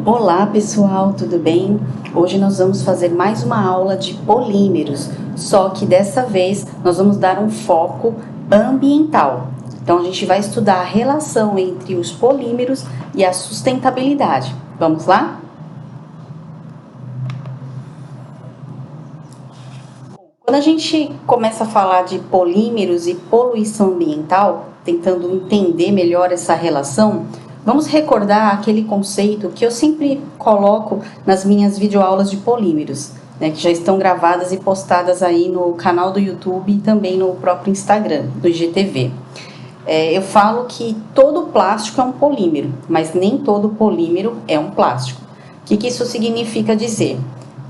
Olá pessoal, tudo bem? Hoje nós vamos fazer mais uma aula de polímeros, só que dessa vez nós vamos dar um foco ambiental. Então a gente vai estudar a relação entre os polímeros e a sustentabilidade. Vamos lá? Quando a gente começa a falar de polímeros e poluição ambiental, tentando entender melhor essa relação, vamos recordar aquele conceito que eu sempre coloco nas minhas videoaulas de polímeros, né, que já estão gravadas e postadas aí no canal do YouTube e também no próprio Instagram, do IGTV. Eu falo que todo plástico é um polímero, mas nem todo polímero é um plástico. O que isso significa dizer?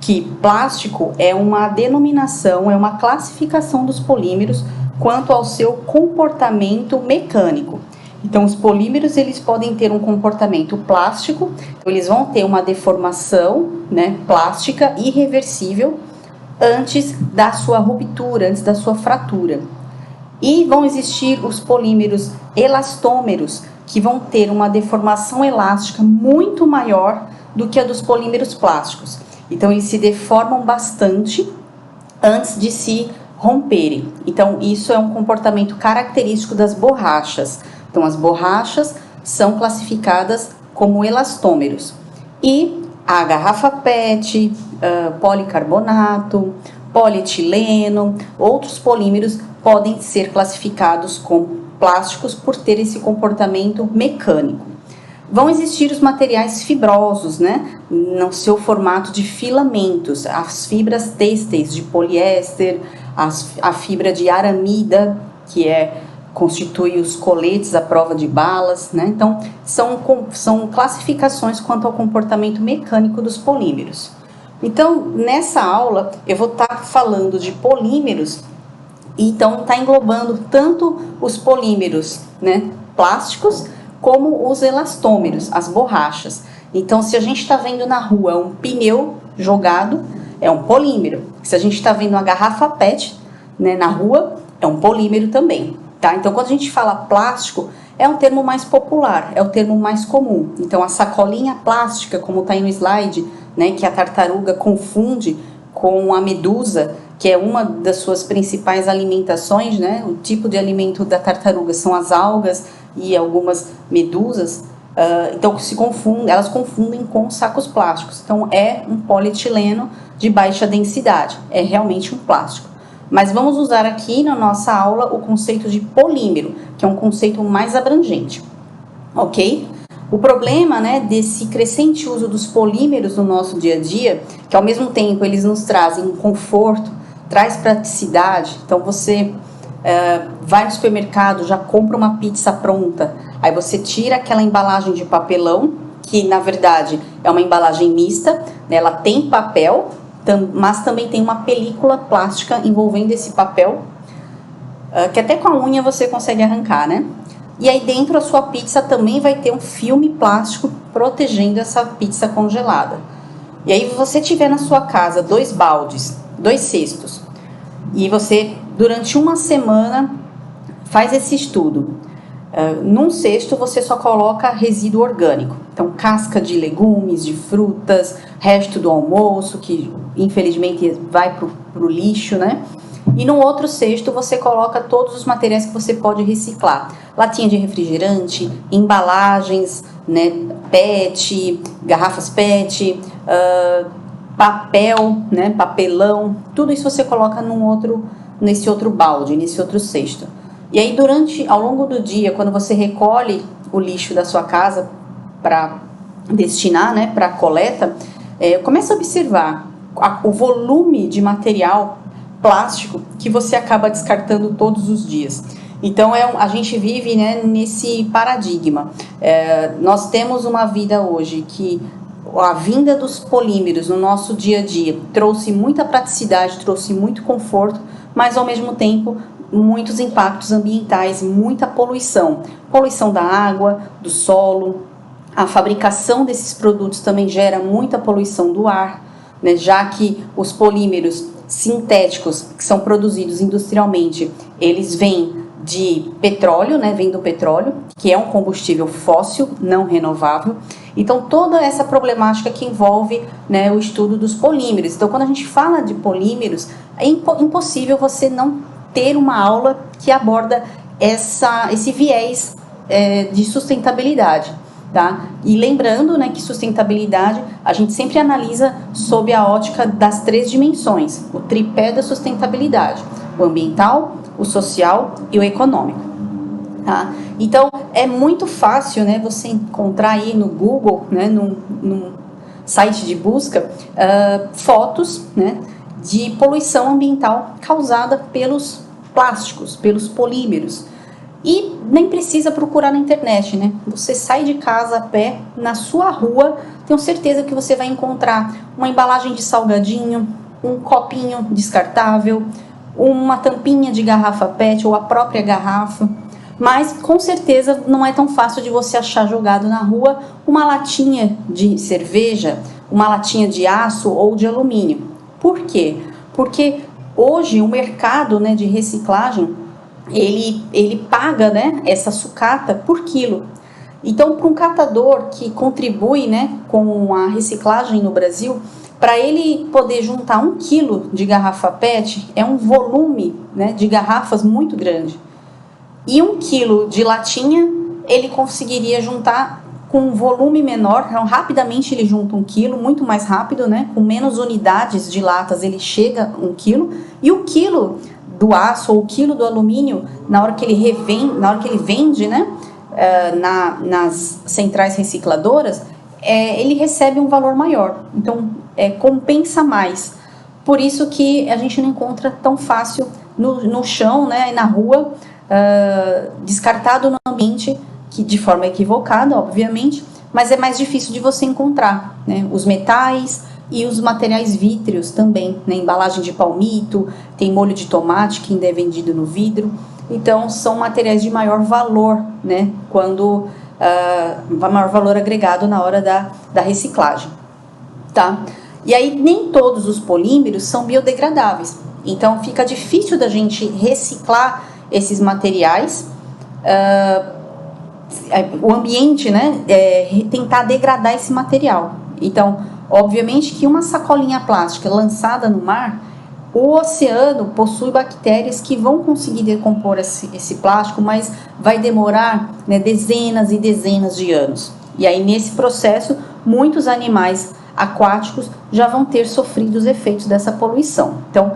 Que plástico é uma denominação, é uma classificação dos polímeros quanto ao seu comportamento mecânico. Então, os polímeros, eles podem ter um comportamento plástico, então eles vão ter uma deformação, né, plástica irreversível antes da sua ruptura, antes da sua fratura. E vão existir os polímeros elastômeros, que vão ter uma deformação elástica muito maior do que a dos polímeros plásticos. Então, eles se deformam bastante antes de se romperem. Então, isso é um comportamento característico das borrachas. Então, as borrachas são classificadas como elastômeros. E a garrafa PET, policarbonato, polietileno, outros polímeros podem ser classificados como plásticos por ter esse comportamento mecânico. Vão existir os materiais fibrosos, né, no seu formato de filamentos, as fibras têxteis de poliéster, a fibra de aramida, que constitui os coletes à prova de balas, né? Então, são classificações quanto ao comportamento mecânico dos polímeros. Então, nessa aula, eu vou estar falando de polímeros, e então está englobando tanto os polímeros, né, plásticos, como os elastômeros, as borrachas. Então, se a gente está vendo na rua um pneu jogado, é um polímero. Se a gente está vendo uma garrafa PET, né, na rua, é um polímero também. Tá? Então, quando a gente fala plástico, é um termo mais popular, é o termo mais comum. Então, a sacolinha plástica, como está aí no slide, né, que a tartaruga confunde com a medusa, que é uma das suas principais alimentações, né? O tipo de alimento da tartaruga são as algas e algumas medusas. Então, elas confundem com sacos plásticos. Então, é um polietileno de baixa densidade, é realmente um plástico. Mas vamos usar aqui na nossa aula o conceito de polímero, que é um conceito mais abrangente, ok? O problema, né, desse crescente uso dos polímeros no nosso dia a dia, que ao mesmo tempo eles nos trazem um conforto, traz praticidade. Então você vai no supermercado, já compra uma pizza pronta, aí você tira aquela embalagem de papelão, que na verdade é uma embalagem mista, né, ela tem papel, mas também tem uma película plástica envolvendo esse papel, que até com a unha você consegue arrancar, né? E aí dentro a sua pizza também vai ter um filme plástico protegendo essa pizza congelada. E aí você tiver na sua casa 2 baldes, 2 cestos, e você durante uma semana faz esse estudo. Num cesto você só coloca resíduo orgânico, então casca de legumes, de frutas, resto do almoço, que infelizmente vai para o lixo, né? E no outro cesto você coloca todos os materiais que você pode reciclar, latinha de refrigerante, embalagens, né, PET, garrafas PET, papel, né, papelão, tudo isso você coloca nesse outro balde, nesse outro cesto. E aí ao longo do dia, quando você recolhe o lixo da sua casa para destinar, né, para coleta, começa a observar o volume de material plástico que você acaba descartando todos os dias. Então, a gente vive, né, nesse paradigma. Nós temos uma vida hoje que a vinda dos polímeros no nosso dia a dia trouxe muita praticidade, trouxe muito conforto, mas ao mesmo tempo muitos impactos ambientais, muita poluição. Poluição da água, do solo. A fabricação desses produtos também gera muita poluição do ar, né, já que os polímeros sintéticos que são produzidos industrialmente, eles vêm de petróleo, né, vem do petróleo, que é um combustível fóssil, não renovável. Então, toda essa problemática que envolve, né, o estudo dos polímeros. Então, quando a gente fala de polímeros, é impossível você não ter uma aula que aborda esse viés de sustentabilidade. Tá? E lembrando, né, que sustentabilidade a gente sempre analisa sob a ótica das 3 dimensões, o tripé da sustentabilidade: o ambiental, o social e o econômico. Tá? Então é muito fácil, né, você encontrar aí no Google, né, num site de busca, fotos, né, de poluição ambiental causada pelos plásticos, pelos polímeros. E nem precisa procurar na internet, né? Você sai de casa a pé, na sua rua, tenho certeza que você vai encontrar uma embalagem de salgadinho, um copinho descartável, uma tampinha de garrafa PET ou a própria garrafa. Mas com certeza não é tão fácil de você achar jogado na rua uma latinha de cerveja, uma latinha de aço ou de alumínio. Por quê? Porque hoje o mercado, né, de reciclagem, ele paga, né, essa sucata por quilo. Então, para um catador que contribui, né, com a reciclagem no Brasil, para ele poder juntar 1 quilo de garrafa PET, é um volume, né, de garrafas muito grande. E 1 quilo de latinha, ele conseguiria juntar com um volume menor, então rapidamente ele junta 1 quilo, muito mais rápido, né, com menos unidades de latas ele chega a 1 quilo, e o quilo do aço ou o quilo do alumínio, na hora que ele vende, né, nas centrais recicladoras, ele recebe um valor maior. Então, compensa mais. Por isso que a gente não encontra tão fácil no chão, né, na rua, descartado no ambiente, que de forma equivocada, obviamente, mas é mais difícil de você encontrar, né, os metais e os materiais vítreos também, né, embalagem de palmito, tem molho de tomate que ainda é vendido no vidro. Então, são materiais de maior valor, né, maior valor agregado na hora da reciclagem, tá? E aí, nem todos os polímeros são biodegradáveis, então fica difícil da gente reciclar esses materiais, o ambiente, né, tentar degradar esse material. Então, obviamente que uma sacolinha plástica lançada no mar, o oceano possui bactérias que vão conseguir decompor esse plástico, mas vai demorar, né, dezenas e dezenas de anos. E aí, nesse processo, muitos animais aquáticos já vão ter sofrido os efeitos dessa poluição. Então,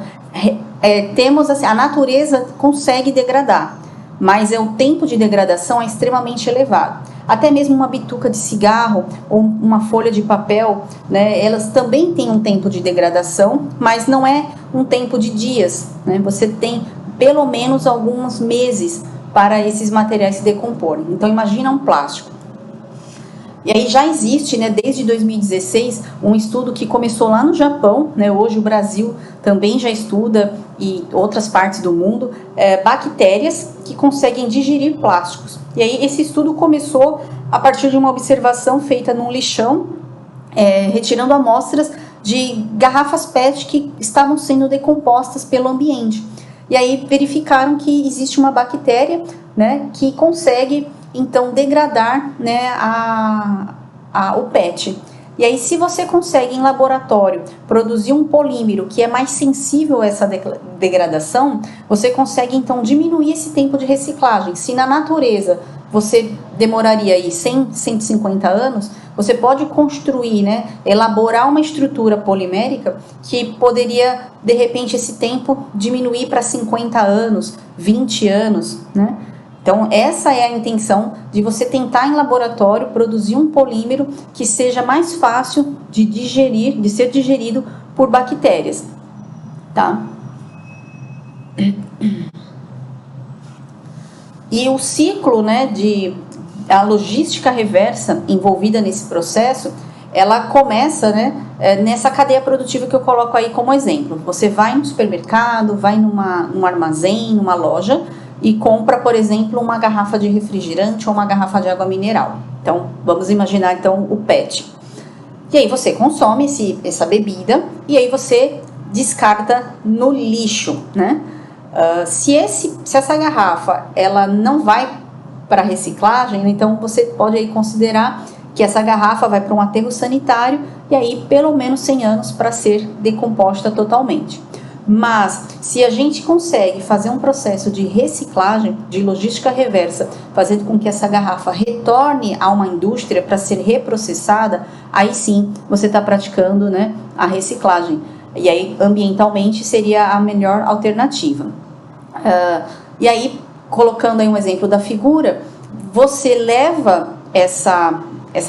temos assim, a natureza consegue degradar, mas o tempo de degradação é extremamente elevado. Até mesmo uma bituca de cigarro ou uma folha de papel, né, elas também têm um tempo de degradação, mas não é um tempo de dias, né? Você tem pelo menos alguns meses para esses materiais se decomporem. Então, imagina um plástico. E aí já existe, né, desde 2016, um estudo que começou lá no Japão, né, hoje o Brasil também já estuda, e outras partes do mundo, bactérias que conseguem digerir plásticos. E aí esse estudo começou a partir de uma observação feita num lixão, retirando amostras de garrafas PET que estavam sendo decompostas pelo ambiente. E aí verificaram que existe uma bactéria, né, que consegue então degradar, né, o PET. E aí, se você consegue em laboratório produzir um polímero que é mais sensível a essa degradação, você consegue então diminuir esse tempo de reciclagem. Se na natureza você demoraria aí 100, 150 anos, você pode construir, né, elaborar uma estrutura polimérica que poderia, de repente, esse tempo diminuir para 50 anos, 20 anos, né? Então, essa é a intenção de você tentar em laboratório produzir um polímero que seja mais fácil de digerir, de ser digerido por bactérias, tá? E o ciclo, né, a logística reversa envolvida nesse processo, ela começa, né, nessa cadeia produtiva que eu coloco aí como exemplo. Você vai no supermercado, vai num armazém, numa loja, e compra, por exemplo, uma garrafa de refrigerante ou uma garrafa de água mineral. Então, vamos imaginar então o PET. E aí você consome essa bebida e aí você descarta no lixo, né? Se essa garrafa ela não vai para reciclagem, então você pode aí considerar que essa garrafa vai para um aterro sanitário e aí pelo menos 100 anos para ser decomposta totalmente. Mas se a gente consegue fazer um processo de reciclagem, de logística reversa, fazendo com que essa garrafa retorne a uma indústria para ser reprocessada, aí sim você está praticando, né, a reciclagem. E aí ambientalmente seria a melhor alternativa. E aí, colocando aí um exemplo da figura, você leva essa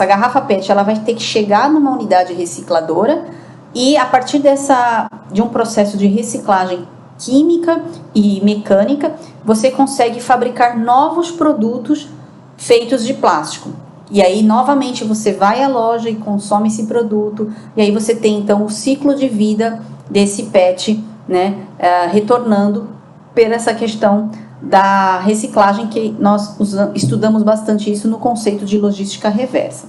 garrafa PET, ela vai ter que chegar numa unidade recicladora e a partir de um processo de reciclagem química e mecânica, você consegue fabricar novos produtos feitos de plástico. E aí, novamente, você vai à loja e consome esse produto, e aí você tem, então, o ciclo de vida desse PET, né, retornando por essa questão da reciclagem, que nós estudamos bastante isso no conceito de logística reversa.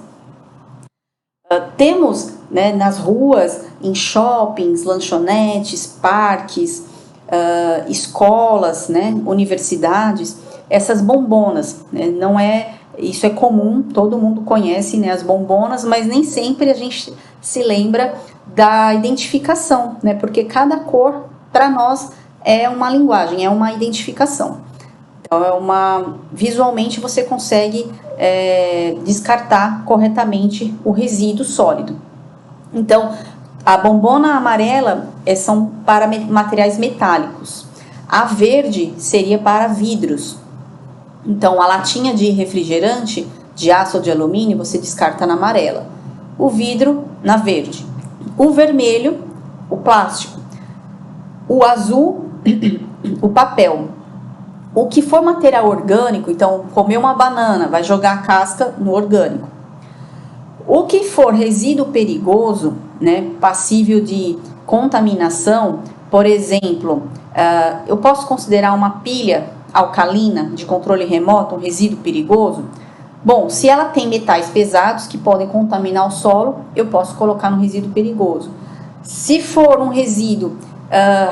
Temos, né, nas ruas, em shoppings, lanchonetes, parques, escolas, né, universidades, essas bombonas, né, isso é comum, todo mundo conhece, né, as bombonas, mas nem sempre a gente se lembra da identificação, né, porque cada cor, para nós, é uma linguagem, é uma identificação. Então, visualmente você consegue descartar corretamente o resíduo sólido. Então, a bombona amarela são para materiais metálicos. A verde seria para vidros. Então, a latinha de refrigerante, de aço ou de alumínio, você descarta na amarela. O vidro, na verde. O vermelho, o plástico. O azul, o papel. O que for material orgânico, então, comer uma banana, vai jogar a casca no orgânico. O que for resíduo perigoso, né, passível de contaminação, por exemplo, eu posso considerar uma pilha alcalina de controle remoto um resíduo perigoso? Bom, se ela tem metais pesados que podem contaminar o solo, eu posso colocar no resíduo perigoso. Se for um resíduo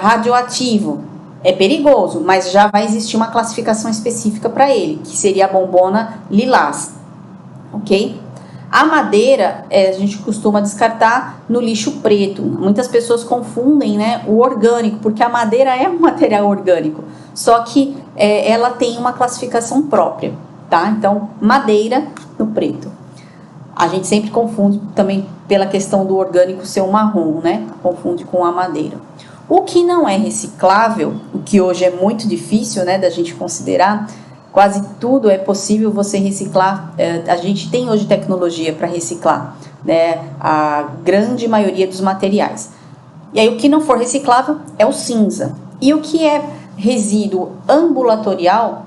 radioativo, é perigoso, mas já vai existir uma classificação específica para ele, que seria a bombona lilás, ok? A madeira, a gente costuma descartar no lixo preto. Muitas pessoas confundem, né, o orgânico, porque a madeira é um material orgânico, só que ela tem uma classificação própria, tá? Então, madeira no preto. A gente sempre confunde também pela questão do orgânico ser um marrom, né? Confunde com a madeira. O que não é reciclável, o que hoje é muito difícil, né, da gente considerar, quase tudo é possível você reciclar. A gente tem hoje tecnologia para reciclar, né, a grande maioria dos materiais. E aí o que não for reciclável é o cinza. E o que é resíduo ambulatorial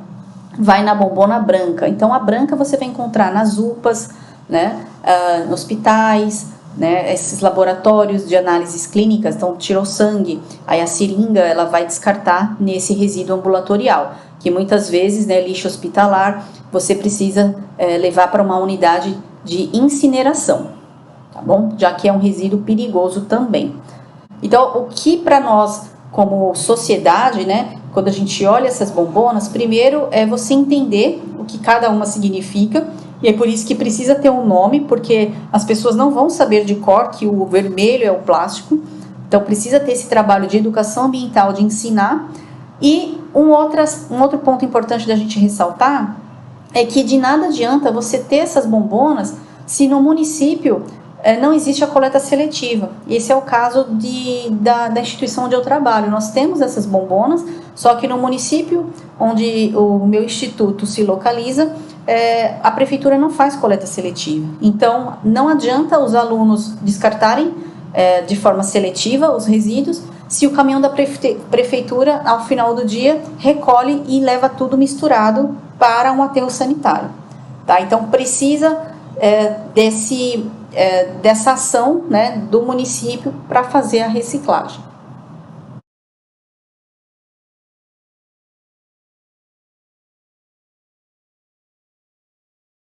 vai na bombona branca. Então a branca você vai encontrar nas UPAs, né, nos hospitais, né, esses laboratórios de análises clínicas. Então tirou sangue, aí a seringa ela vai descartar nesse resíduo ambulatorial, que muitas vezes, né, lixo hospitalar, você precisa levar para uma unidade de incineração, tá bom? Já que é um resíduo perigoso também. Então, o que para nós, como sociedade, né, quando a gente olha essas bombonas, primeiro é você entender o que cada uma significa, e é por isso que precisa ter um nome, porque as pessoas não vão saber de cor que o vermelho é o plástico, então precisa ter esse trabalho de educação ambiental, de ensinar. E um outro ponto importante da gente ressaltar é que de nada adianta você ter essas bombonas se no município não existe a coleta seletiva. Esse é o caso da instituição onde eu trabalho. Nós temos essas bombonas, só que no município onde o meu instituto se localiza, a prefeitura não faz coleta seletiva. Então, não adianta os alunos descartarem de forma seletiva os resíduos, se o caminhão da prefeitura, ao final do dia, recolhe e leva tudo misturado para um aterro sanitário. Tá? Então, precisa dessa ação, né, do município para fazer a reciclagem.